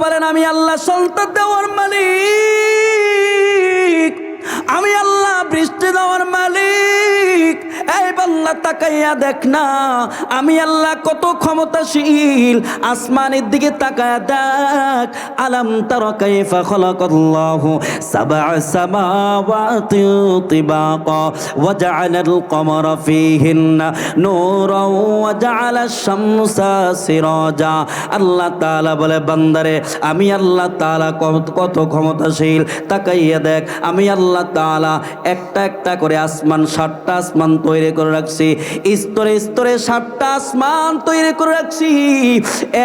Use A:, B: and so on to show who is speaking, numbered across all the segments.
A: বলেন আমি আল্লাহ সন্তান দেওয়ার মালিক, আমি আল্লাহ বৃষ্টি দেওয়ার মালিক। এই বান্দা তাকাইয়া দেখ না আমি আল্লাহ কত ক্ষমতাশীল, আসমানের দিকে তাকায়া দেখ। আলাম তারা কাইফা খালাকাল্লাহু সাবআ সামাওয়াতি তিবাকা ওয়া জাআলাল কমারা ফীহিন্না নূরাও ওয়া জাআলাশ শামসা সিরাজা। আল্লাহ তাআলা বলে বান্দারে আমি আল্লাহ তাআলা কত ক্ষমতাশীল, তাকাইয়া দেখ আমি আল্লাহ তাআলা একটা একটা করে আসমান, 7টা আসমান তৈরি করে রাখছি, স্তরে স্তরে 7টা আসমান তৈরি করে রাখছি।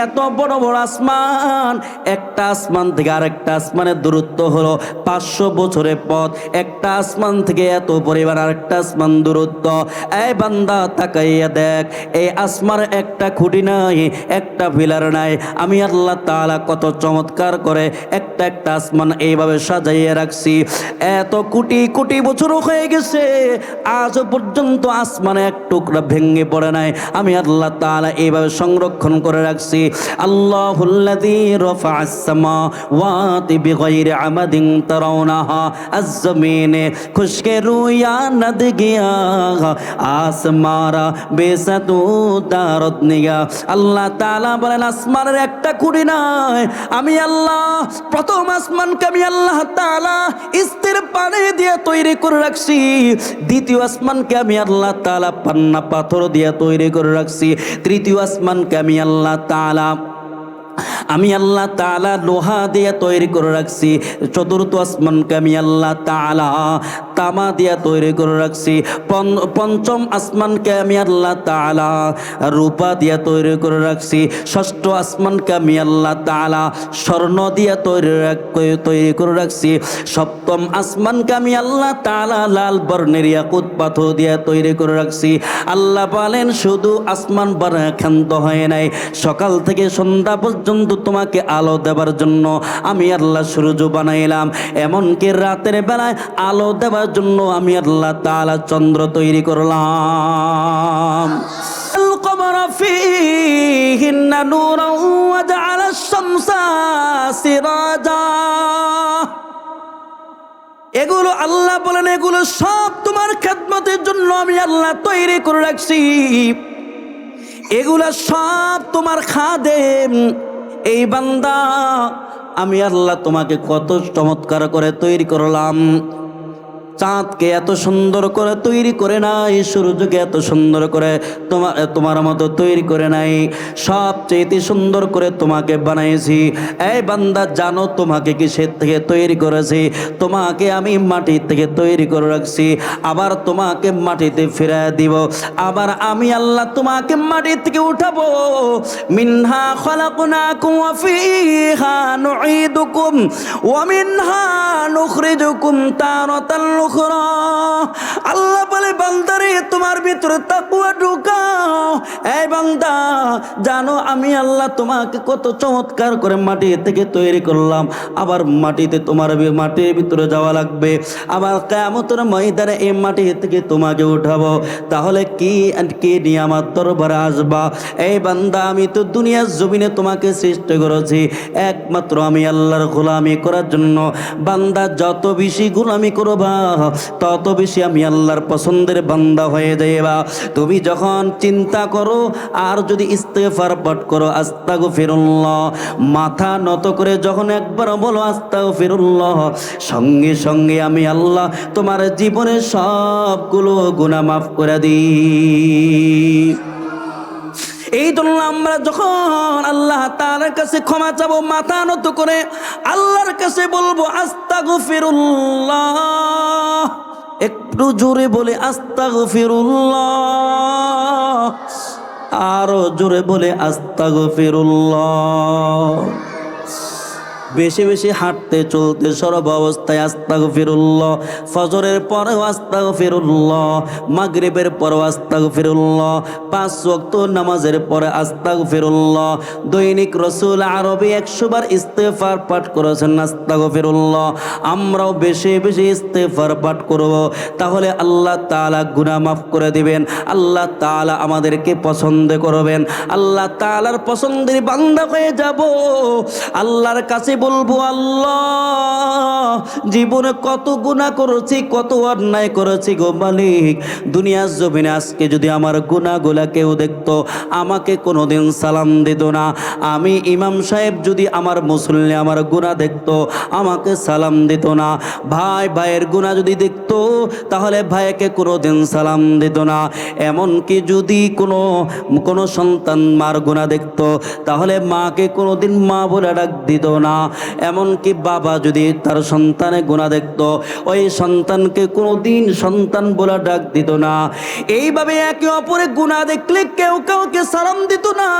A: এত বড় বড় আসমান, একটা আসমান থেকে আরেকটা আসমানের দূরত্ব হলো 500 বছরের পথ। একটা আসমান থেকে এত পরিমাণ আরেকটা আসমান দূরত্ব। এই বান্দা তাকাইয়া দেখ এই আসমানের একটা খুঁটি নাই, একটা পিলার নাই। আমি আল্লাহ তাআলা কত চমৎকার করে একটা একটা আসমান এইভাবে সাজাইয়া রাখছি। এত কোটি কোটি বছর হয়ে গেছে, আজ পর্যন্ত আসমানে এক টুকরা ভেঙে পড়ে নাই। আমি আল্লাহ তাআলা এইভাবে সংরক্ষণ করে রাখছি। আল্লাহুল্লাযী রাফা'আস সামাওয়াতি বিগাইরি আমাদিন তারাউনাহা আয-যামিনে খুশকে রুয়া নদ গিয়া আসমারা বেসাতু দারত নিয়া। আল্লাহ তাআলা বলেন আসমানের একটা খুঁটি নাই। আমি আল্লাহ প্রথম আসমানকে আমি আল্লাহ তাআলা স্থির পানি দিয়ে তৈরি করে রাখছি। দ্বিতীয় আসমানকে আমি আল্লাহ তাআলা পান্না পাথর দিয়ে তৈরি করে রাখছি। তৃতীয় আসমানকে আমি আল্লাহ তাআলা লোহা দিয়ে তৈরি করে রাখছি। চতুর্থ আসমানকে আমি আল্লাহ তাআলা তামা দিয়ে তৈরি করে রাখছি। পঞ্চম আসমানকে আমি আল্লাহ তাআলা রূপা দিয়ে তৈরি করে রাখছি। ষষ্ঠ আসমানকে আমি আল্লাহ তাআলা স্বর্ণ দিয়ে তৈরি করে রাখছি। সপ্তম আসমানকে আমি আল্লাহ তাআলা লাল বর্ণের ইয়াকুত পাথর দিয়ে তৈরি করে রাখছি। আল্লাহ বলেন শুধু আসমান ক্ষান্ত হয় নাই, সকাল থেকে সন্ধ্যা পর্যন্ত তোমাকে আলো দেবার জন্য আমি আল্লাহ সূর্য বানাইলাম। এমনকি রাতের বেলায় আলো দেবার জন্য আমি আল্লাহ তাআলা চন্দ্র তৈরি করলাম। القمر فيهن نورا وجعل الشمس سراجا। এগুলো আল্লাহ বলেন এগুলো সব তোমার খেদমতের জন্য আমি আল্লাহ তৈরি করে রাখছি। এগুলা সব তোমার খাদেম। এই বান্দা আমি আল্লাহ তোমাকে কত চমৎকার করে তৈরি করলাম। চাঁদকে এত সুন্দর করে তৈরি করে নাই, সূর্যকে এত সুন্দর করে তোমার মতো তৈরি করে নাই, সবচেয়ে সুন্দর করে তোমাকে বানাইছি। এই বান্দা জানো তোমাকে কিসের থেকে তৈরি করেছি? তোমাকে আমি মাটি থেকে তৈরি করে রাখছি, আবার তোমাকে মাটিতে ফিরিয়ে দিব। আবার আমি আল্লাহ তোমাকে মাটি থেকে উঠাবো। মিনহা খালাকনাকুম ওয়া ফিহা নুঈদুকুম ওয়া মিনহা নুখরিজুকুম তারাতাল উখরা। আল্লাহ বলে বান্দারে তোমার ভিতরে তাকওয়া ঢুকাও। এই বান্দা জানো আমি আল্লাহ তোমাকে কত চমৎকার করে মাটি থেকে তৈরি করলাম। আবার মাটির ভিতরে যাওয়া লাগবে। আবার কিয়ামতের ময়দানে এই মাটি থেকে তোমাকে উঠাবো। তাহলে কি নিয়ে আমার দরবারে আসবা? এই বান্দা আমি তো দুনিয়ার জমিনে তোমাকে সৃষ্টি করেছি একমাত্র আমি আল্লাহর গোলামি করার জন্য। বান্দা যত বেশি গোলামি করবা তত বেশি আমি আল্লাহর পছন্দের বান্দা হয়ে যাইবা। তুমি যখন চিন্তা করো আর যদি ইস্তেগফার পাঠ করো আস্তাগফিরুল্লাহ, মাথা নত করে যখন একবার বলো আস্তাগফিরুল্লাহ, সঙ্গে সঙ্গে আমি আল্লাহ তোমার জীবনের সবগুলো গুনাহ মাফ করে দিই। এই জন্য আমরা যখন আল্লাহ তাআলার কাছে ক্ষমা চাবো মাথা নত করে আল্লাহর কাছে বলবো আস্তাগফিরুল্লাহ। একটু জোরে বলে আস্তাগফিরুল্লাহ, আরো জোরে বলে আস্তাগফিরুল্লাহ। বেশি বেশি হাঁটতে চলতে সরব অবস্থায় আস্তাগফিরুল্লাহ, ফজরের পরেও আস্তাগফিরুল্লাহ, মাগরিবের পরেও আস্তাগফিরুল্লাহ, 5 ওয়াক্ত নামাজের পরে আস্তাগফিরুল্লাহ। দৈনিক রাসূল আরবি 100 বার ইস্তেগফার পাঠ করেছেন, আস্তাগফিরুল্লাহ। আমরাও বেশি বেশি ইস্তেগফার পাঠ করব, তাহলে আল্লাহ তাআলা গুনাহ মাফ করে দিবেন, আল্লাহ তাআলা আমাদেরকে পছন্দ করবেন, আল্লাহ তাআলার পছন্দের বান্দা হয়ে যাব। আল্লাহর কাছে বলবো, আল্লাহ জীবনে কত গুনাহ করেছি, কত অন্যায় করেছি গো মালিক, দুনিয়ার জমিনে আজকে যদি আমার গুনাহগুলা কেউ দেখতো আমাকে কোনোদিন সালাম দিত না। আমি ইমাম সাহেব যদি আমার মুসল্লি আমার গুনাহ দেখতো আমাকে সালাম দিত না। ভাই ভাইয়ের গুনাহ যদি দেখতো তাহলে ভাইকে কোনোদিন সালাম দিত না। এমনকি যদি কোনো সন্তান মার গুনাহ দেখতো তাহলে মাকে কোনোদিন মা বলে ডাক দিত না। এমনকি বাবা যদি তার সন্তানের গুনাহ দেখতো ওই সন্তানকে কোনোদিন সন্তান বলে ডাক দিত না। এইভাবে একে অপরের গুনাহ দেখলে কেউ কাউকে সালাম দিত না।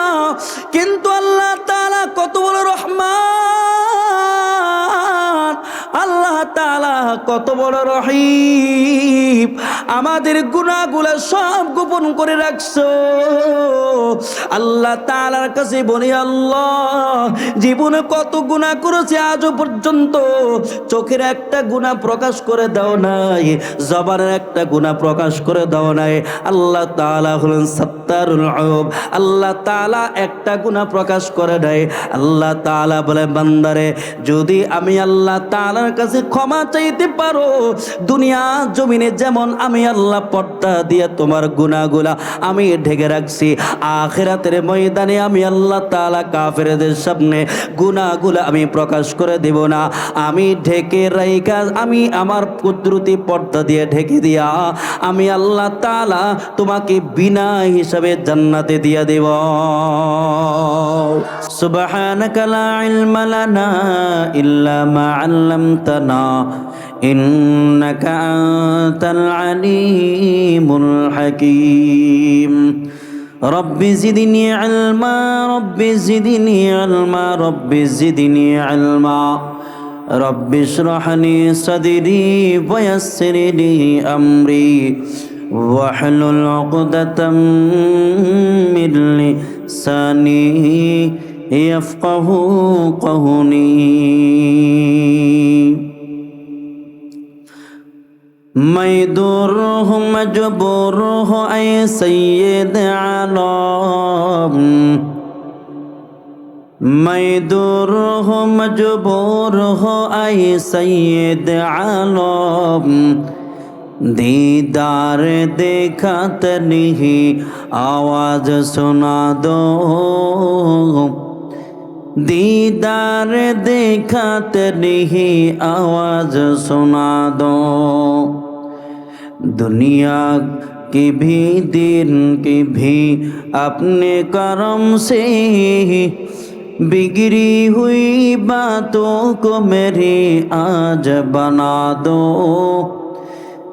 A: কিন্তু আল্লাহ তাআলা কত বড় রহমান, আল্লাহ তাআলা কত বড় রহিম, আমাদের গুনাহগুলো সব গোপন করে রাখছো। আল্লাহ তাআলার কাছে বলি, আল্লাহ জীবনে কত গুনাহ করেছি আজও পর্যন্ত চোখের একটা গুনাহ প্রকাশ করে দাও নাই, জবানের একটা গুনাহ প্রকাশ করে দাও নাই। আল্লাহ তাআলা হলেন সাত্তারুল আয়ুব, আল্লাহ তাআলা একটা গুনাহ প্রকাশ করে দেয়। আল্লাহ তাআলা বলে, বান্দারে যদি আমি আল্লাহ তাআলার কাছে ক্ষমা চাইতে পারো, দুনিয়া জমিনে যেমন আমি আল্লাহ পর্দা দিয়ে তোমার গুনাহগুলা আমি ঢেকে রাখছি, আখিরাতের ময়দানে আমি আল্লাহ তাআলা কাফেরদের সামনে গুনাহগুলা আমি প্রকাশ করে দেব না। আমি ঢেকে রাইখা আমি আমার কুদরতি পর্দা দিয়ে ঢেকে দিয়া আমি আল্লাহ তাআলা তোমাকে বিনা হিসাবে জান্নাতে দিয়ে দেব। সুবহানাকা লা ইলমা লানা ইল্লা মা আল্লামতানা ইন্নাকা আনতাল আলিমুল হাকীম। রব্বি জিদনি ইলমা, রব্বি জিদনি ইলমা, রব্বি জিদনি ইলমা, রব্বি ইশরাহ লি সাদরি ওয়া ইয়াসসির লি আমরি ওয়াহলুল উকদাতাম মিন লিসানি ইয়াফকাহু কওলি। मैं दूर हूँ मजबूर हूँ ऐ सैयद आलम, मैं दूर हूँ मजबूर हूँ ऐ सैयद आलम, दीदार देखत नहीं आवाज सुना दो, दीदार देखत नहीं आवाज सुना दो। दुनिया की भी दिन की भी अपने करम से बिगड़ी हुई बातों को मेरी आज बना दो,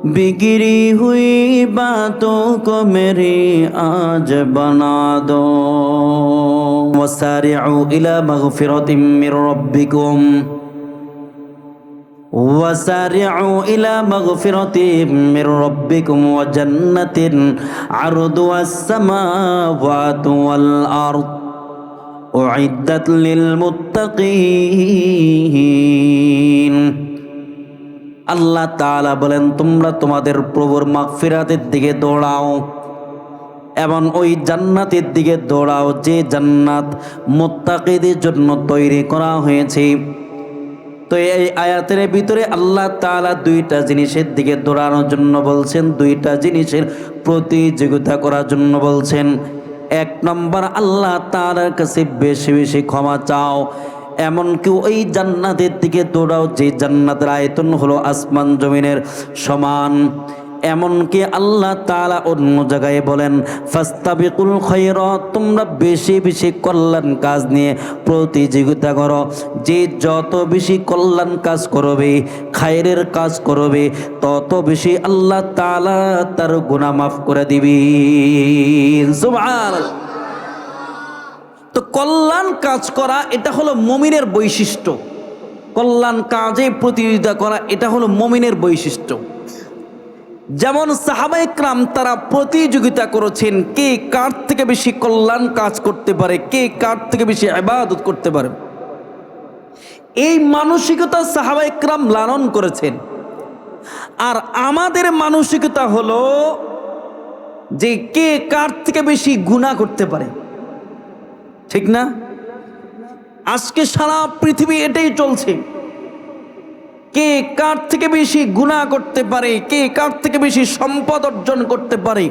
A: बिगड़ी हुई बातों को मेरी आज बना दो। वसारिउ इला मगफिरतिम मिर रब्बिकुम, वसारिउ इला मगफिरतिम मिर रब्बिकुम व जन्नतिन अर्दुहास समावातु वल अर्द उइद्दत लिल मुत्तकीन। আল্লাহ তাআলা বলেন, তোমরা তোমাদের প্রভুর মাগফিরাতের দিকে দৌড়াও এবং ওই জান্নাতের দিকে দৌড়াও যে জান্নাত মুত্তাকিদের জন্য তৈরি করা হয়েছে। তো এই আয়াতের ভিতরে আল্লাহ তাআলা দুইটা জিনিসের দিকে দৌড়ানোর জন্য বলছেন, দুইটা জিনিসের প্রতিযোগিতা করার জন্য বলছেন। 1 নম্বর, আল্লাহ তাআলার কাছে বেশি বেশি ক্ষমা চাও, এমনকি ওই জান্নাতের দিকে দৌড়াও যে জান্নাতের আয়তন হলো আসমান জমিনের সমান। এমনকি আল্লাহ তাআলা অন্য জায়গায় বলেন, ফাস্তাবিকুল খায়রাত, তোমরা বেশি বেশি কল্যাণ কাজ নিয়ে প্রতিযোগিতা করো। যে যত বেশি কল্যাণ কাজ করবে, খায়রের কাজ করবে, তত বেশি আল্লাহ তাআলা তার গুনাহ মাফ করে দিবেন। সুবহানাল্লাহ। তো কল্যাণ কাজ করা এটা হলো মুমিনের বৈশিষ্ট্য। কল্যাণ কাজে প্রতিযোগিতা করা, এটা হলো মুমিনের বৈশিষ্ট্য। যেমন সাহাবায়ে কেরাম তারা প্রতিযোগিতা করেছেন কে কার থেকে বেশি কল্যাণ কাজ করতে পারে, কে কার থেকে বেশি ইবাদত করতে পারে। এই মানসিকতা সাহাবায়ে কেরাম লালন করেছেন। আর আমাদের মানসিকতা হলো যে কে কার থেকে বেশি গুনাহ করতে পারে, ঠিক না? আজকে সারা পৃথিবী এটাই চলছে, কে কার থেকে বেশি গুনাহ করতে পারে, কে কার থেকে বেশি সম্পদ অর্জন করতে পারে,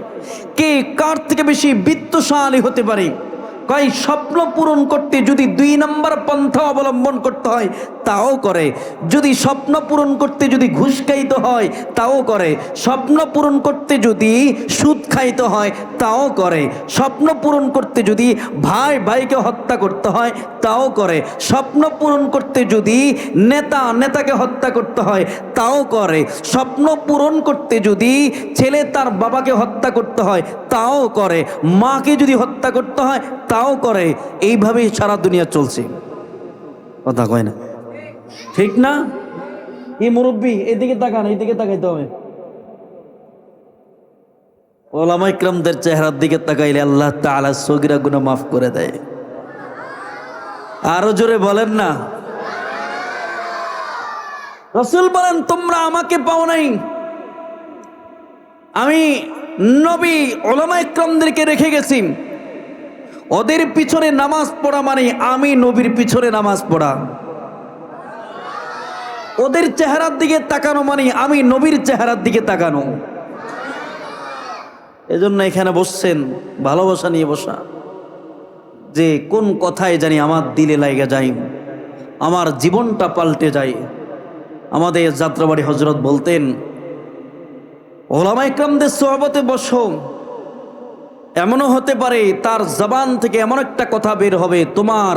A: কে কার থেকে বেশি বিত্তশালী হতে পারে। কয় স্বপ্ন পূরণ করতে যদি 2 নম্বর পন্থা অবলম্বন করতে হয় তাও করে, যদি স্বপ্ন পূরণ করতে যদি ঘুষ খাইতে হয় তাও করে, স্বপ্ন পূরণ করতে যদি সুদ খাইতে হয় তাও করে, স্বপ্ন পূরণ করতে যদি ভাই ভাইকে হত্যা করতে হয় তাও করে, স্বপ্ন পূরণ করতে যদি নেতা নেতাকে হত্যা করতে হয় তাও করে, স্বপ্ন পূরণ করতে যদি ছেলে তার বাবাকে হত্যা করতে হয় তাও করে, মাকে যদি হত্যা করতে হয় তাও করে। এইভাবেই সারা দুনিয়া চলছে, কথা কয় না, ঠিক না? এই মুরব্বী এদিকে তাকান, এইদিকে তাকাইতে হবে। ওলামা ইকরামদের চেহারার দিকে তাকাইলে আল্লাহ তাআলা সগীরা গুনাহ মাফ করে দেয়। আরো জোরে বলেন না। রাসূল বলেন তোমরা আমাকে পাও নাই, আমি নবী ওলামা ইকরামদেরকে রেখে গেছি, ওদের পিছনে নামাজ পড়া মানে আমি নবীর পিছনে নামাজ পড়া, ওদের চেহারার দিকে তাকানো মানে আমি নবীর চেহারার দিকে তাকানো। এজন্য এখানে বসছেন ভালোবাসা নিয়ে বসা, যে কোন কথায় জানি আমার দিলে লাগা যায়, আমার জীবনটা পাল্টে যায়। আমাদের যাত্রাবাড়ি হযরত বলতেন ওলামা ইকরামদের সোহবতে বসো, এমনও হতে পারে তার জবান থেকে এমন একটা কথা বের হবে তোমার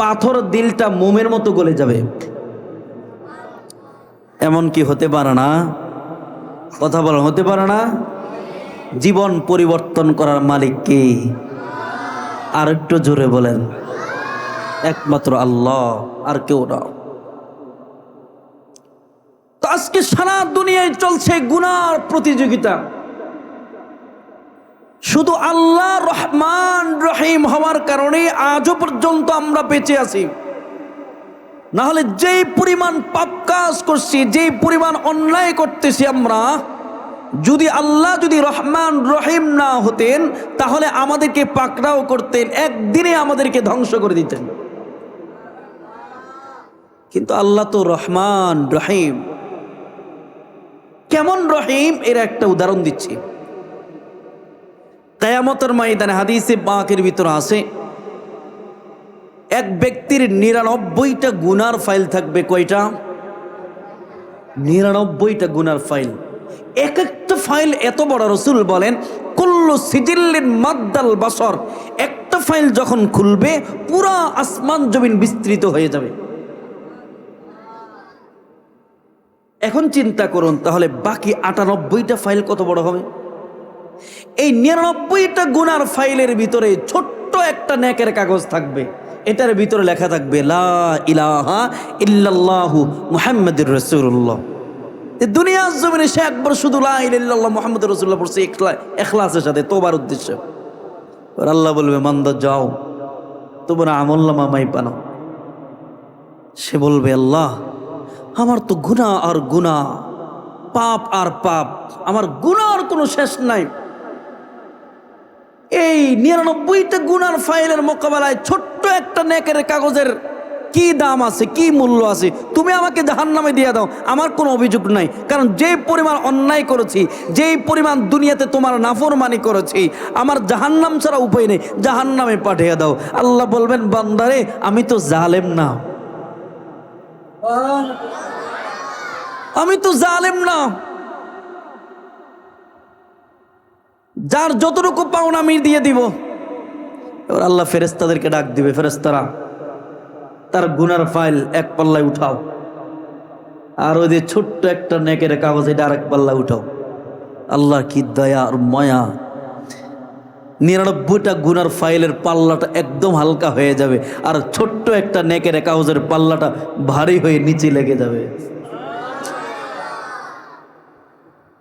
A: পাথর দিলটা মোমের মতো গলে যাবে। এমন কি হতে পারে না? কথা বলা হতে পারে না? জীবন পরিবর্তন করার মালিক কে? আর একটু জোরে বলেন, একমাত্র আল্লাহ, আর কেউ না। তো আজকে সারা দুনিয়ায় চলছে গুনার প্রতিযোগিতা। শুধু আল্লাহ রহমান রহিম হওয়ার কারণে আজও পর্যন্ত আমরা বেঁচে আছি। না হলে যেই পরিমাণ পাপ কাজ করছি, যেই পরিমাণ অন্যায় করতেছি আমরা, যদি আল্লাহ যদি রহমান রহিম না হতেন তাহলে আমাদেরকে পাকড়াও করতেন, একদিনে আমাদেরকে ধ্বংস করে দিতেন। কিন্তু আল্লাহ তো রহমান রহিম। কেমন রহিম এর একটা উদাহরণ দিচ্ছি। কিয়ামতের ময়দানে হাদিসে পাকের ভিতর আছে, এক ব্যক্তির 99টা গুনার ফাইল থাকবে। কয়টা? 99টা গুনার ফাইল। এক একটা ফাইল এত বড়, রাসূল বলেন কুল্লু সিজিল্লিন মাদ্দাল বাসর, একটা ফাইল যখন খুলবে পুরা আসমান জমিন বিস্তৃত হয়ে যাবে। এখন চিন্তা করুন তাহলে বাকি 98টা ফাইল কত বড় হবে? এই 99টা গুনার ফাইলের ভিতরে ছোট্ট একটা নেকের কাগজ থাকবে, এটার ভিতরে লেখা থাকবে লা ইলাহা ইল্লাল্লাহু মুহাম্মাদুর রাসূলুল্লাহ। দুনিয়ার জমিনে সে একবার শুধু লা ইলাহা ইল্লাল্লাহ মুহাম্মাদুর রাসূলুল্লাহ পড়ছে ইখলাসের সাথে, তওবার উদ্দেশ্যে। আর আল্লাহ বলবে বান্দা যাও, তোমার আমলনামা মাই পানো। সে বলবে আল্লাহ আমার তো গুনাহ আর গুনাহ, পাপ আর পাপ, আমার গুনাহর কোনো শেষ নাই। এই 99টা গুনার ফাইলের মোকাবেলায় ছোট্ট একটা নেকের কাগজের কি দাম আছে, কি মূল্য আছে? তুমি আমাকে জাহান্নামে দিয়ে দাও, আমার কোনো অভিযোগ নাই। কারণ যেই পরিমাণ অন্যায় করেছি, যেই পরিমাণ দুনিয়াতে তোমার নাফরমানি করেছি, আমার জাহান্নাম ছাড়া উপায় নেই, জাহান্নামে পাঠিয়ে দাও। আল্লাহ বলবেন বান্দারে আমি তো জালেম না, আমি তো জালেম না। যার যতটুকু পাওনা আমি দিয়ে দিব। এবার আল্লাহ ফেরেশতাদেরকে ডাক দিবে, ফেরেশতারা তার গুনার ফাইল এক পাল্লায় উঠাও, আর ওই যে ছোট্ট একটা নেকের কাগজ এটা আরেক পাল্লায় উঠাও। আল্লাহ কি দয়া আর মায়া! 99টা গুনার ফাইলের পাল্লাটা একদম হালকা হয়ে যাবে, আর ছোট্ট একটা নেকের কাগজের পাল্লাটা ভারী হয়ে নিচে লেগে যাবে।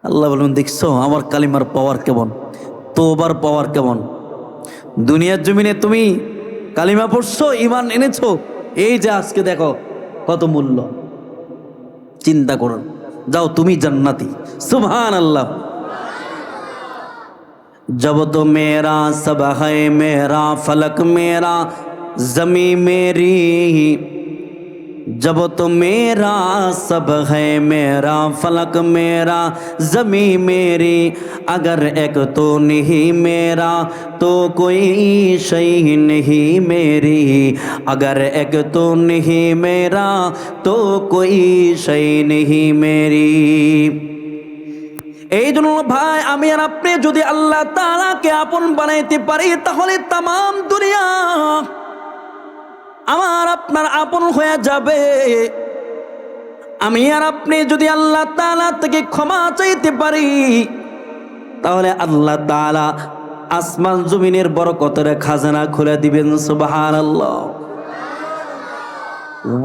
A: আল্লাহ বলুন, দেখছো আমার কালিমার পাওয়ার কেমন, তওবার পাওয়ার কেমন। দুনিয়ার জমিনে তুমি কালিমা পড়ছো, ঈমান এনেছো, এই যে আজকে দেখো কত মূল্য। চিন্তা করুন, যাও তুমি জান্নাতি। সুবহানাল্লাহ। जब तो मेरा सब है मेरा फलक मेरा ज़मी मेरी, जब तो मेरा सब है मेरा फलक मेरा ज़मी मेरी, अगर एक तो नहीं मेरा तो कोई शय नहीं मेरी, अगर एक तो नहीं मेरा तो कोई शय नहीं मेरी। এই জন্য ভাই, আমি আর আপনি যদি আল্লাহ তাআলাকে আপন বানাইতে পারি, তাহলে তামাম দুনিয়া আমার আপনার আপন হয়ে যাবে। আমি আর আপনি যদি আল্লাহ তাআলা থেকে ক্ষমা চাইতে পারি, তাহলে আল্লাহ তাআলা আসমান জমিনের বরকতের খাজানা খুলে দিবেন। সুবহানাল্লাহ।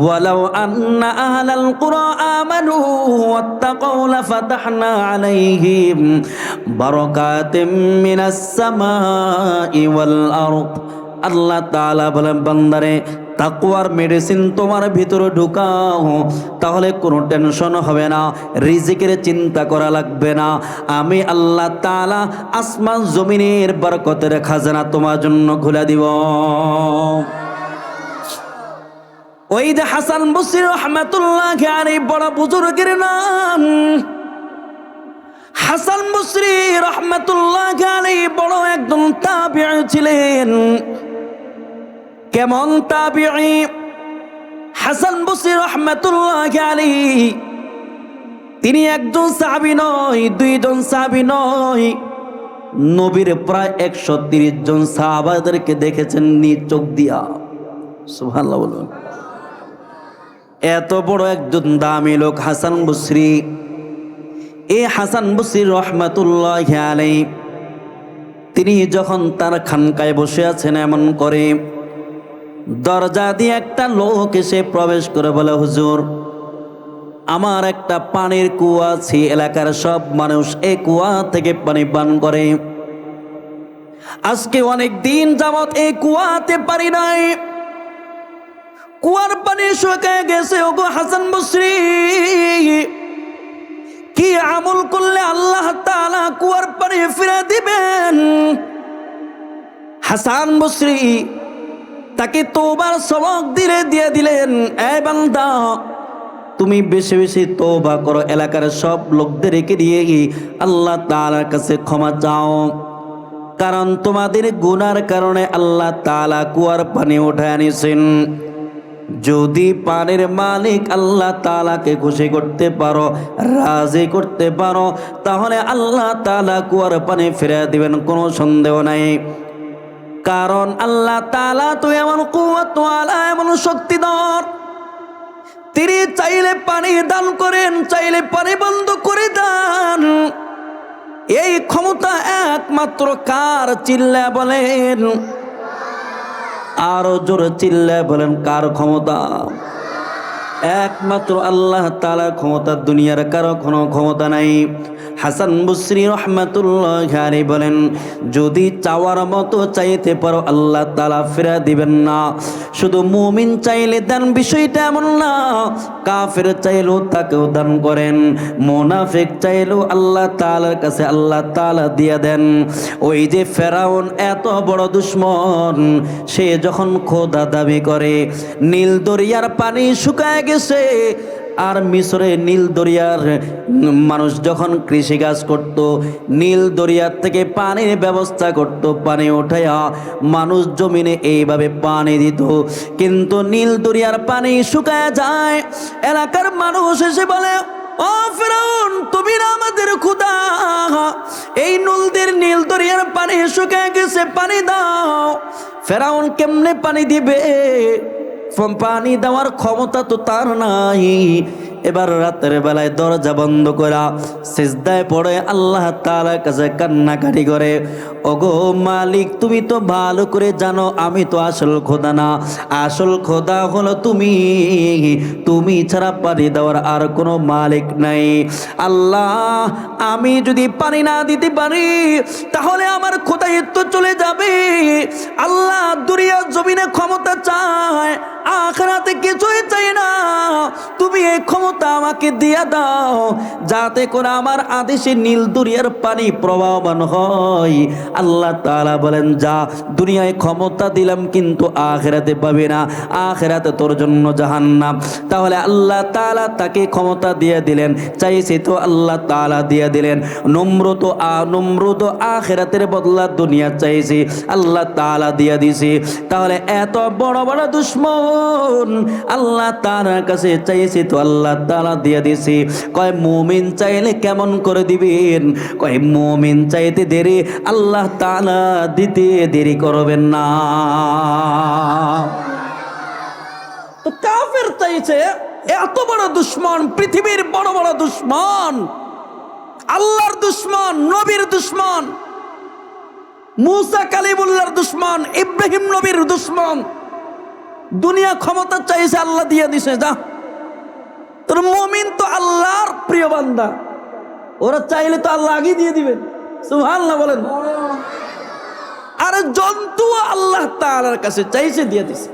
A: ولو أن أهل القرى آمنوا واتقوا لفتحنا عليهم بركات من السماء والأرض। আল্লাহ তাআলা বলেন, বান্দারে তাকওয়ার মেডিসিন তোমার ভিতরে ঢুকাও, তাহলে কোনো টেনশন হবে না, রিজিকের চিন্তা করা লাগবে না। আমি আল্লাহ তাআলা আসমান জমিনের বরকতের খাজানা তোমার জন্য খুলে দিব। ওই যে হাসান বসরি রাহমাতুল্লাহি আলাইহি, বড় বুজুর্গের নাম হাসান বসরি রাহমাতুল্লাহি আলাইহি, বড় একজন তাবিঈ ছিলেন। কেমন তাবিঈ? হাসান বসরি রাহমাতুল্লাহি আলাইহি তিনি একজন সাহাবী নয়, দুইজন সাহাবী নয়, নবীর প্রায় 130 জন সাহাবাদেরকে দেখেছেন নিজ চোখ দিয়া। সুবহানাল্লাহ বলুন। এত বড় একজন দামি লোক হাসান বসরি। এই হাসান বসরি রাহমাতুল্লাহি আলাইহি তিনি যখন তার খানকায় বসে আছেন, এমন করে দরজা দিয়ে একটা লোক এসে প্রবেশ করে বলে, হুজুর, আমার একটা পানির কুয়া আছে, এলাকার সব মানুষ এই কুয়া থেকে পানি পান করে, আজকে অনেক দিন যাবত এই কুয়াতে পারি নাই, কুয়ার পানি শুকিয়ে গেছে। ওগো হাসান বসরি, কি আমল করলে আল্লাহ তাআলা কুয়ার পানি ফিরে দিবেন? হাসান বসরি তাকে তওবার সবক দিয়ে দিলেন, এ বান্দা, তুমি বেশি বেশি তওবা করো, এলাকার সব লোকদেরকে দিয়ে আল্লাহ তাআলার কাছে ক্ষমা চাও, কারণ তোমাদের গুনার কারণে আল্লাহ তাআলা কুয়ার পানি উঠায় আনিছেন। যদি পানির মালিক আল্লাহ তাআলাকে খুশি করতে পারো, রাজি করতে পারো, তাহলে আল্লাহ তাআলা কুয়ার পানি ফিরিয়ে দিবেন, কোনো সন্দেহ নাই। কারণ আল্লাহ তাআলা তো এমন কুওয়াতওয়ালা, এমন শক্তিধর, তিনি চাইলে পানি দান করেন, চাইলে পানি বন্ধ করে দেন। এই ক্ষমতা একমাত্র কার? চিল্লা বলেন, আরো জোরে চিল্লা বলেন, কার ক্ষমতা? একমাত্র আল্লাহ তাআলার ক্ষমতা, দুনিয়ার কারো কোনো ক্ষমতা নাই। হাসান বসরি রাহমাতুল্লাহি আলাইহি বলেন, যদি চাওয়ার মতো চাইতে পারো, আল্লাহ তাআলা ফিরা দিবেন না। শুধু মুমিন চাইলে দেন, বিষয়টা এমন না। কাফের চাইলেও তাকেও দান করেন, মুনাফিক চাইলেও আল্লাহ তাআলার কাছে আল্লাহ তাআলা দিয়ে দেন। ওই যে ফেরাউন এত বড় দুশমন, সে যখন খোদা দাবি করে, নীল দরিয়ার পানি শুকায় গেছে, আর মিশরে নীল দরিয়ার মানুষ যখন কৃষিকাজ করত, নীল দরিয়ার থেকে পানির ব্যবস্থা করত, পানি উঠাইয়া মানুষ জমিনে এইভাবে পানি দিত। কিন্তু নীল দরিয়ার পানি শুকায় যায়, এলাকার মানুষ এসে বলে, ও ফেরাউন, তুমি না আমাদের খোদা, এই নীল দরিয়ার পানি শুকায় গেছে, পানি দাও। ফেরাউন কেমনে পানি দিবে? পানি দেওয়ার ক্ষমতা তো তার নাই। এবার রাতের বেলায় দরজা বন্ধ করা সিজদায় পড়ে আল্লাহ তাআলার কাছে কান্নাকাটি করে, ওগো মালিক তুমি তো ভালো করে জানো আমি তো আসল খোদা না, আসল খোদা হলো তুমি, তুমি ছাড়া পানি দেওয়ার আর কোনো মালিক নাই। আল্লাহ আমি যদি পানি না দিতে পারি তাহলে আমার খোদায়িত্ব চলে যাবে। আল্লাহ দুনিয়া জমিনে ক্ষমতা চায়, আখিরাতে কিছুই চাই না, তুমি এই ক্ষমতা আমাকে দিয়া দাও যাতে করে আমার আদেশে নীল দরিয়ার পানি প্রবাহমান হয়। আল্লাহ তাআলা বলেন যা, দুনিয়ায় ক্ষমতা দিলাম কিন্তু আখিরাতে পাবে না, আখিরাতে তোর জন্য জাহান্নাম। তাহলে আল্লাহ তাআলা তাকে ক্ষমতা দিয়ে দিলেন, চাইছে তো আল্লাহ তাআলা দিয়ে দিলেন। নমরুদ আখিরাতের বদলা দুনিয়া চাইছে, আল্লাহ তাআলা দিয়ে দিছে। তাহলে এত বড় বড় দুশ্মন আল্লাহ তাআলার কাছে চাইছে তো আল্লাহ তাআলা দিয়ে দিছে। কয় মুমিন চাইলে কেমন করে দিবেন? কয় মুমিন চাইতে দেরি, আল্লাহ তাআলা দিতে দেরি করবেন না। তো কাফের চাইছে, এত বড় দুশ্মন, পৃথিবীর বড় বড় দুশ্মন, আল্লাহর দুশ্মন, নবীর দুশ্মন, মুসা কালিমুল্লাহর দুশ্মন, ইব্রাহিম নবীর দুশ্মন, দুনিয়া ক্ষমতা চাইছে আল্লাহ দিয়ে দিছে। যা, তোর মুমিন তো আল্লাহর প্রিয় বান্দা, ওরা চাইলে তো আল্লাহ আগে দিয়ে দিবেন। সুবহানাল্লাহ বলেন। আর জন্তু আল্লাহ তাআলার কাছে চাইছে দিয়ে দিছে।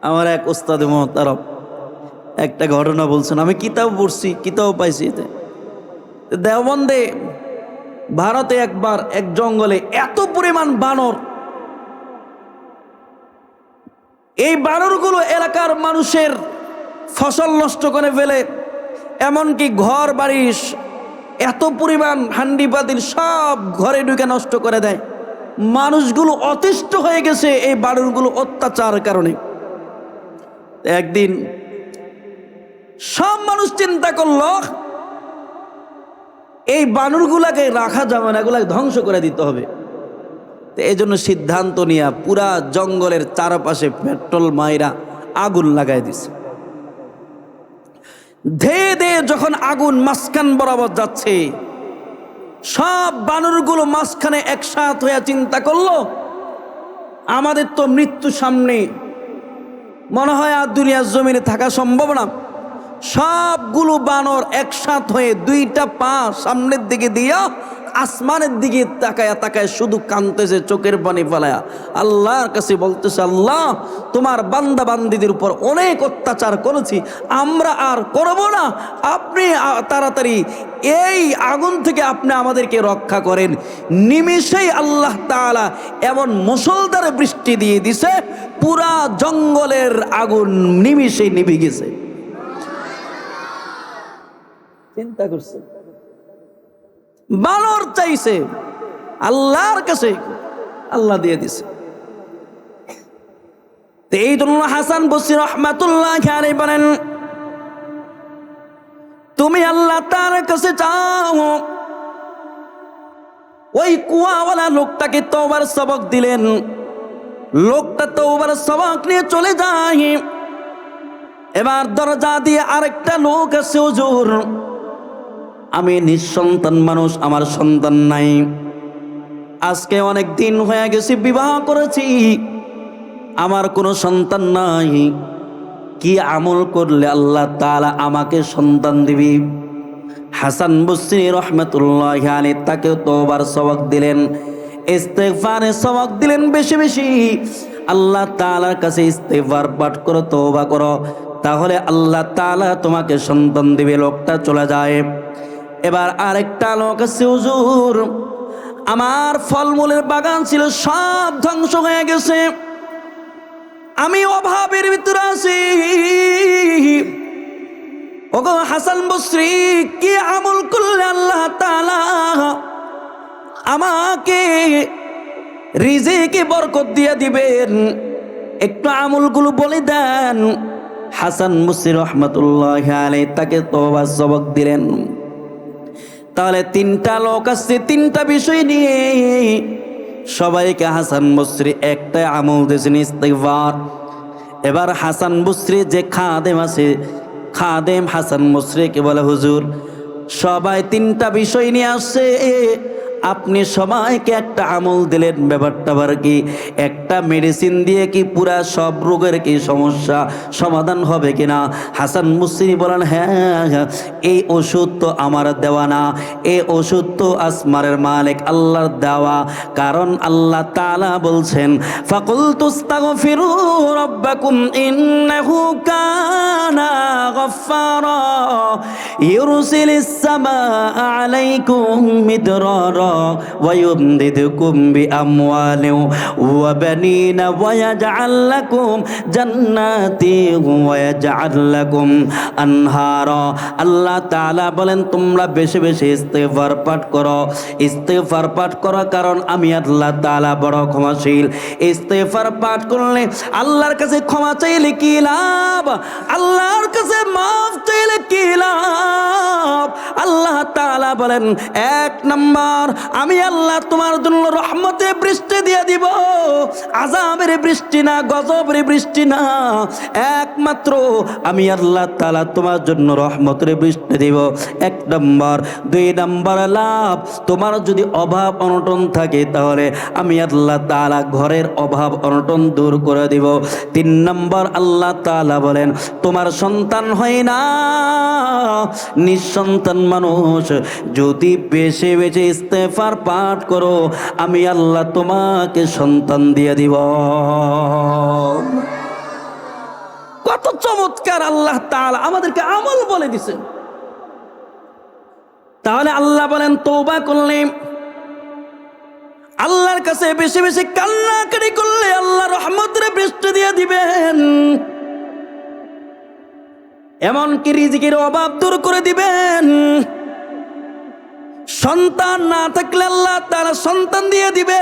A: আমার এক উস্তাদ মুহতারাম একটা ঘটনা বলছেন, আমি কিতাব পড়ছি, কিতাব পাইছি এতে। দেওবন্দে ভারতে একবার এক জঙ্গলে এত পরিমাণ বানর, এই বানরগুলো এলাকার মানুষের ফসল নষ্ট করে ফেলে, এমনকি ঘর বাড়ি এত পরিমাণ হান্ডি পাতিল সব ঘরে ঢুকে নষ্ট করে দেয়। মানুষগুলো অতিষ্ঠ হয়ে গেছে এই বানরগুলো অত্যাচার কারণে। একদিন সব মানুষ চিন্তা করলো এই বানরগুলাকে রাখা যাবে না, এগুলাকে ধ্বংস করে দিতে হবে। তো এই জন্য সিদ্ধান্ত নিয়ে পুরা জঙ্গলের চারপাশে পেট্রোল মাইরা আগুন লাগাই দিছে। ধেয়ে ধেয়ে যখন আগুন মাঝখান বরাবর যাচ্ছে, সব বানরগুলো মাঝখানে একসাথ হয়ে চিন্তা করলো আমাদের তো মৃত্যু সামনে, মনে হয় আর দুনিয়ার জমিনে থাকা সম্ভব না। সবগুলো বানর একসাথ হয়ে দুইটা পা সামনের দিকে দিয়া আসমানের দিকে তাকায় তাকায় শুধু কাঁদতেছে, চোখের পানি ফেলায়া আল্লাহর কাছে বলতেছে, আল্লাহ তোমার বান্দা বান্দীদের উপর অনেক অত্যাচার করেছি, আমরা আর করব না, আপনি তাড়াতাড়ি এই আগুন থেকে আপনি আমাদেরকে রক্ষা করেন। নিমিষেই আল্লাহ তাআলা এমন মুষলধারে বৃষ্টি দিয়ে দিছে, পুরা জঙ্গলের আগুন নিমিষেই নিভে গেছে। চিন্তা করছে, বানর চাইছে আল্লাহর কাছে, আল্লাহ দিয়ে দিছে। এই জন্য হাসান বসরি রাহমাতুল্লাহি আলাইহি বলেন, তুমি আল্লাহ তাআলার কাছে চাও। ওই কুয়াওয়ালা লোকটাকে তওবার সবক দিলেন, লোকটা তওবার সবক নিয়ে চলে যায়। এবার দরজা দিয়ে আরেকটা লোক আছে, হুজুর আমি নিঃসন্তান মানুষ, আমার সন্তান নাই, আজকে অনেক দিন হয়ে গেছে বিবাহ করেছি, আমার কোনো সন্তান নাই, কি আমল করলে আল্লাহ তাআলা আমাকে সন্তান দিবি? হাসান বসরি রাহমাতুল্লাহি আলাইহি তাকে তওবার সবক দিলেন, ইস্তেগফারের সবক দিলেন বেশি বেশি। আল্লাহ তাআলার কাছে ইস্তেগফার পাঠ করো, তওবা করো, তাহলে আল্লাহ তাআলা তোমাকে সন্তান দিবে। লোকটা চলে যায়। এবার আরেকটা লোক আছে, হুজুর আমার ফলমূলের বাগান ছিল সব ধ্বংস হয়ে গেছে, আমি অভাবের ভিতরে আছি। ওগো হাসান বসরি কি আমল করলে আল্লাহ তাআলা আমাকে রিজিকে বরকত দিয়ে দিবেন, একটু আমলগুলো বলে দেন। হাসান বসরি রাহমাতুল্লাহি আলাইহি তাকে তওবার সবক দিলেন। তাহলে তিনটা লোক আসছে, তিনটা বিষয় নিয়ে সবাইকে হাসান বসরি একটা আমল দিয়েছেন, ইস্তেগফার। এবার হাসান বসরি যে খাদেম আছে খাদেম হাসান মুশরিক বলে, হুজুর সবাই তিনটা বিষয় নিয়ে আসছে, আপনি সবাইকে একটা আমল দিলেন, ব্যাপারটা আবার কি? একটা মেডিসিন দিয়ে কি পুরা সব রোগের কি সমস্যা সমাধান হবে কিনা? হাসান মুসরি বলেন, হ্যাঁ, এই ওষুধ তো আমার দেওয়া না, এই ওষুধ তো আসমানের মালিক আল্লাহর দেওয়া। কারণ আল্লাহ তাআলা বলছেন, ফাকুলতুস্তাগফিরু রাব্বাকুম ইন্নাহু কানা গফফারা ইউরসিলিস সামাআ আলাইকুম মিদরারা ويمددكم بأموال وبنين ويجعل لكم جنات ويجعل لكم أنهارا। আল্লাহ তাআলা বলেন, তোমরা বেশি বেশি ইস্তিগফার পাঠ করো, ইস্তিগফার পাঠ করো, কারণ আমি আল্লাহ তাআলা বড় ক্ষমাশীল। ইস্তিগফার পাঠ করলে, আল্লাহর কাছে ক্ষমা চাইলে কি লাভ? আল্লাহর কাছে মাফ চাইলে কি লাভ? আল্লাহ তাআলা বলেন, এক নাম্বার, আমি আল্লাহ তোমার জন্য রহমতের বৃষ্টি দিয়ে দিব, আযাবের বৃষ্টি না, গজবের বৃষ্টি না, একমাত্র আমি আল্লাহ তাআলা তোমার জন্য রহমতের বৃষ্টি দিব, এক নম্বর। দুই নম্বর লাভ, তোমার যদি অভাব অনটন থাকে তাহলে আমি আল্লাহ তাআলা ঘরের অভাব অনটন দূর করে দিব। তিন নম্বর, আল্লাহ তাআলা বলেন, তোমার সন্তান হয় না, নিঃসন্তান মানুষ, যদি বেশি বেশি ইস্তিগফার পাঠ করো, আমি আল্লাহ তোমাকে সন্তান দিয়ে দিব। কত চমৎকার আল্লাহ তাআলা আমাদেরকে আমল বলে দিছেন। তাহলে আল্লাহ বলেন, তওবা করলে, আল্লাহর কাছে বেশি বেশি কান্নাকাটি করলে আল্লাহ রহমতের বৃষ্টি দিয়ে দিবেন, এমনকি রিজিকের অভাব দূর করে দিবেন। সন্তান না থাকলে আল্লাহ তাআলা সন্তান দিয়ে দিবে।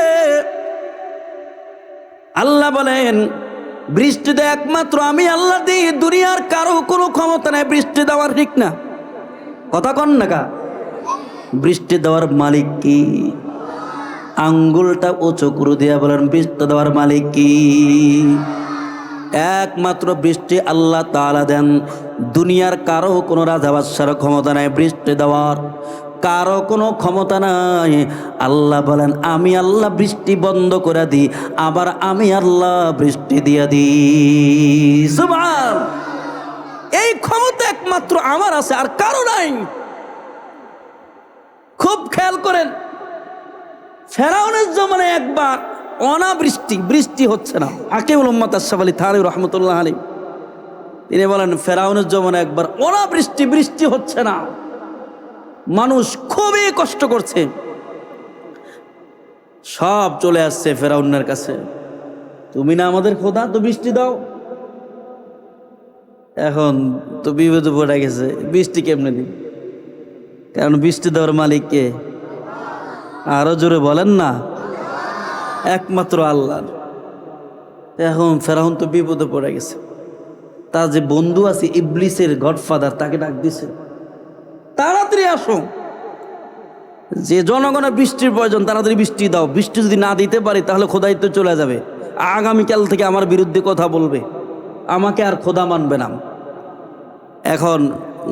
A: আল্লাহ বলেন, বৃষ্টি তো একমাত্র আমি আল্লাহ দিই, দুনিয়ার কারো কোনো ক্ষমতা নাই বৃষ্টি দেওয়ার, ঠিক না? কথা কন না কা? বৃষ্টি দেওয়ার মালিক কি? আঙ্গুলটা উঁচু করে দিয়া বলেন, বৃষ্টি দেওয়ার মালিক কি? একমাত্র বৃষ্টি আল্লাহ তাআলা দেন। দুনিয়ার কারো কোনো রাজা বাদশার ক্ষমতা নাই বৃষ্টি দেওয়ার, কারো কোনো ক্ষমতা নাই। আল্লাহ বলেন, আমি আল্লাহ বৃষ্টি বন্ধ করে দিই, আবার আমি আল্লাহ বৃষ্টি দিয়ে দিই। সুবহান! এই ক্ষমতা একমাত্র আমার আছে, আর কারো নাই। খুব খেয়াল করেন, ফেরাউনের জমানে একবার অনাবৃষ্টি, বৃষ্টি হচ্ছে না। আকিবুল উম্মাত আশরাফ আলী থানভী রহমতুল্লাহ আলাইহি তিনি বলেন, ফেরাউনের জমানে একবার অনাবৃষ্টি, বৃষ্টি হচ্ছে না, মানুষ খুবই কষ্ট করছে। সব চলে আসছে ফেরাউনের কাছে, তুমি না আমাদের খোদা, তো বৃষ্টি দাও। এখন তো বিপদে পড়ে গেছে, বৃষ্টি কেমনে দিই? কারণ বৃষ্টি দেওয়ার মালিক কে? আরো জোরে বলেন না, একমাত্র আল্লাহ। এখন ফেরাউন তো বিপদে পড়ে গেছে, তার যে বন্ধু আছে ইবলিসের গডফাদার, তাকে ডাক দিছে, তাড়াতাড়ি আসো, যে জনগণের বৃষ্টির প্রয়োজন, তাড়াতাড়ি বৃষ্টি দাও। বৃষ্টি যদি না দিতে পারি তাহলে খোদাইতে চলে যাবে, আগামীকাল থেকে আমার বিরুদ্ধে কথা বলবে, আমাকে আর খোদা মানবে না। এখন